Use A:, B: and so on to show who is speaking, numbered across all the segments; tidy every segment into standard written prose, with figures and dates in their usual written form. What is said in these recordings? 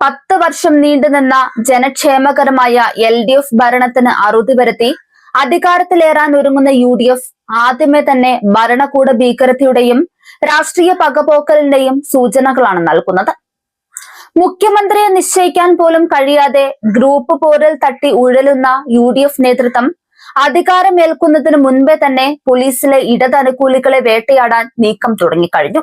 A: 10 വർഷം നീണ്ടുനിന്ന ജനക്ഷേമകരമായ LDF ഭരണത്തിന് അറുതി വരുത്തി അധികാരത്തിലേറാൻ ഒരുങ്ങുന്ന UDF ആദ്യമേ തന്നെ ഭരണകൂട ഭീകരതയുടെയും രാഷ്ട്രീയ പകപോക്കലിന്റെയും സൂചനകളാണ് നൽകുന്നത്. മുഖ്യമന്ത്രിയെ നിശ്ചയിക്കാൻ പോലും കഴിയാതെ ഗ്രൂപ്പ് പോരിൽ തട്ടി ഉഴലുന്ന UDF നേതൃത്വം അധികാരമേൽക്കുന്നതിന് മുൻപേ തന്നെ പോലീസിലെ ഇടതനുകൂലികളെ വേട്ടയാടാൻ നീക്കം തുടങ്ങിക്കഴിഞ്ഞു.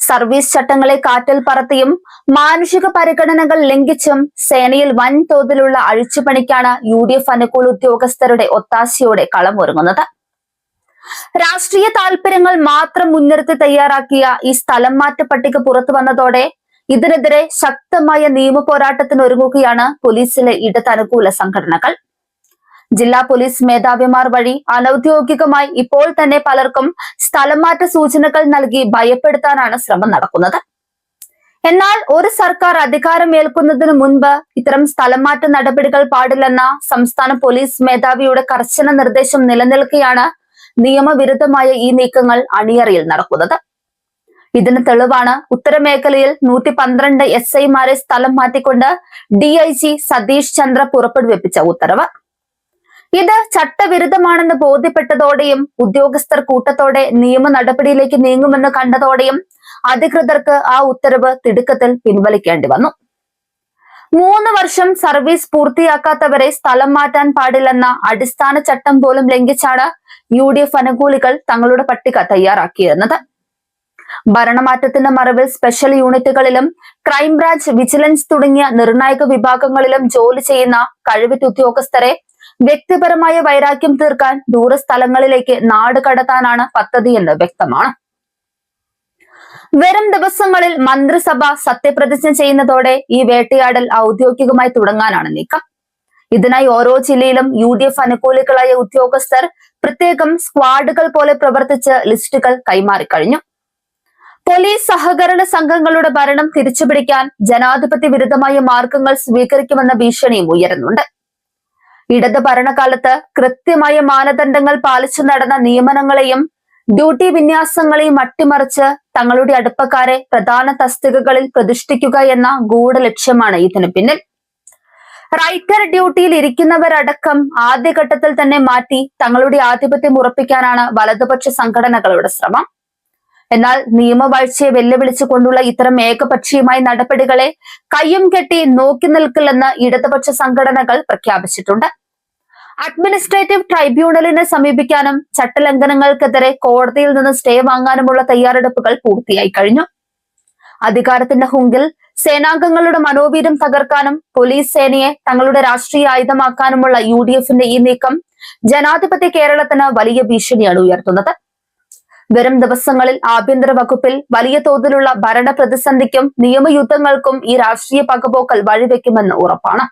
A: സർവീസ് ചട്ടങ്ങളെ കാറ്റിൽ പറത്തിയും മാനുഷിക പരിഗണനകൾ ലംഘിച്ചും സേനയിൽ വൻതോതിലുള്ള അഴിച്ചുപണിക്കാണ് UDF അനുകൂല ഉദ്യോഗസ്ഥരുടെ ഒത്താശയോടെ കളമൊരുങ്ങുന്നത്. രാഷ്ട്രീയ താൽപര്യങ്ങൾ മാത്രം മുൻനിർത്തി തയ്യാറാക്കിയ ഈ സ്ഥലം മാറ്റ പട്ടിക പുറത്തു വന്നതോടെ ഇതിനെതിരെ ശക്തമായ നിയമ പോരാട്ടത്തിനൊരുങ്ങുകയാണ് പോലീസിലെ ഇടതനുകൂല സംഘടനകൾ. ജില്ലാ പോലീസ് മേധാവിമാർ വഴി അനൌദ്യോഗികമായി ഇപ്പോൾ തന്നെ പലർക്കും സ്ഥലം മാറ്റ സൂചനകൾ നൽകി ഭയപ്പെടുത്താനാണ് ശ്രമം നടക്കുന്നത്. എന്നാൽ ഒരു സർക്കാർ അധികാരമേൽക്കുന്നതിന് മുൻപ് ഇത്തരം സ്ഥലം മാറ്റ നടപടികൾ പാടില്ലെന്ന സംസ്ഥാന പോലീസ് മേധാവിയുടെ കർശന നിർദ്ദേശം നിലനിൽക്കെയാണ് നിയമവിരുദ്ധമായ ഈ നീക്കങ്ങൾ അണിയറയിൽ നടക്കുന്നത്. ഇതിന് തെളിവാണ് ഉത്തരമേഖലയിൽ 112 SIമാരെ സ്ഥലം മാറ്റിക്കൊണ്ട് DIG സതീഷ് ചന്ദ്ര പുറപ്പെടുവിപ്പിച്ച ഉത്തരവ്. ഇത് ചട്ടവിരുദ്ധമാണെന്ന് ബോധ്യപ്പെട്ടതോടെയും ഉദ്യോഗസ്ഥർ കൂട്ടത്തോടെ നിയമ നടപടിയിലേക്ക് നീങ്ങുമെന്ന് കണ്ടതോടെയും അധികൃതർക്ക് ആ ഉത്തരവ് തിടുക്കത്തിൽ പിൻവലിക്കേണ്ടി വന്നു. 3 വർഷം സർവീസ് പൂർത്തിയാക്കാത്തവരെ സ്ഥലം മാറ്റാൻ പാടില്ലെന്ന അടിസ്ഥാന ചട്ടം പോലും ലംഘിച്ചാണ് UDF അനുകൂലികൾ തങ്ങളുടെ പട്ടിക തയ്യാറാക്കിയിരുന്നത്. ഭരണമാറ്റത്തിന്റെ മറവിൽ സ്പെഷ്യൽ യൂണിറ്റുകളിലും ക്രൈംബ്രാഞ്ച്, വിജിലൻസ് തുടങ്ങിയ നിർണായക വിഭാഗങ്ങളിലും ജോലി ചെയ്യുന്ന കഴിവുറ്റ ഉദ്യോഗസ്ഥരെ വ്യക്തിപരമായ വൈരാഗ്യം തീർക്കാൻ ദൂരസ്ഥലങ്ങളിലേക്ക് നാട് കടത്താനാണ് പദ്ധതിയെന്ന് വ്യക്തമാണ്. വരും ദിവസങ്ങളിൽ മന്ത്രിസഭ സത്യപ്രതിജ്ഞ ചെയ്യുന്നതോടെ ഈ വേട്ടയാടൽ ഔദ്യോഗികമായി തുടങ്ങാനാണ് നീക്കം. ഇതിനായി ഓരോ ജില്ലയിലും UDF അനുകൂലികളായ ഉദ്യോഗസ്ഥർ പ്രത്യേകം സ്ക്വാഡുകൾ പോലെ പ്രവർത്തിച്ച് ലിസ്റ്റുകൾ കൈമാറിക്കഴിഞ്ഞു. പോലീസ് സഹകരണ സംഘങ്ങളുടെ ഭരണം തിരിച്ചുപിടിക്കാൻ ജനാധിപത്യ വിരുദ്ധമായ മാർഗങ്ങൾ സ്വീകരിക്കുമെന്ന ഭീഷണിയും ഉയരുന്നുണ്ട്. ഇടത് ഭരണകാലത്ത് കൃത്യമായ മാനദണ്ഡങ്ങൾ പാലിച്ചു നടന്ന നിയമനങ്ങളെയും ഡ്യൂട്ടി വിന്യാസങ്ങളെയും അട്ടിമറിച്ച് തങ്ങളുടെ അടുപ്പക്കാരെ പ്രധാന തസ്തികകളിൽ പ്രതിഷ്ഠിക്കുക എന്ന ഗൂഢലക്ഷ്യമാണ് ഇതിനു പിന്നിൽ. റൈറ്റർ ഡ്യൂട്ടിയിൽ ഇരിക്കുന്നവരടക്കം ആദ്യഘട്ടത്തിൽ തന്നെ മാറ്റി തങ്ങളുടെ ആധിപത്യം ഉറപ്പിക്കാനാണ് വലതുപക്ഷ സംഘടനകളുടെ ശ്രമം. എന്നാൽ നിയമവാഴ്ചയെ വെല്ലുവിളിച്ചുകൊണ്ടുള്ള ഇത്തരം ഏകപക്ഷീയമായ നടപടികളെ കയ്യും കെട്ടി നോക്കി നിൽക്കില്ലെന്ന് ഇടതുപക്ഷ സംഘടനകൾ പ്രഖ്യാപിച്ചിട്ടുണ്ട്. അഡ്മിനിസ്ട്രേറ്റീവ് ട്രൈബ്യൂണലിനെ സമീപിക്കാനും ചട്ടലംഘനങ്ങൾക്കെതിരെ കോടതിയിൽ നിന്ന് സ്റ്റേ വാങ്ങാനുമുള്ള തയ്യാറെടുപ്പുകൾ പൂർത്തിയായി കഴിഞ്ഞു. അധികാരത്തിന്റെ ഹുങ്കിൽ സേനാംഗങ്ങളുടെ മനോവീര്യം തകർക്കാനും പോലീസ് സേനയെ തങ്ങളുടെ രാഷ്ട്രീയ ആയുധമാക്കാനുമുള്ള UDFന്റെ ഈ നീക്കം ജനാധിപത്യ കേരളത്തിന് വലിയ ഭീഷണിയാണ് ഉയർത്തുന്നത്. വരും ദിവസങ്ങളിൽ ആഭ്യന്തര വകുപ്പിൽ വലിയ തോതിലുള്ള ഭരണ പ്രതിസന്ധിക്കും നിയമയുദ്ധങ്ങൾക്കും ഈ രാഷ്ട്രീയ പകപോക്കൽ വഴിവെക്കുമെന്ന് ഉറപ്പാണ്.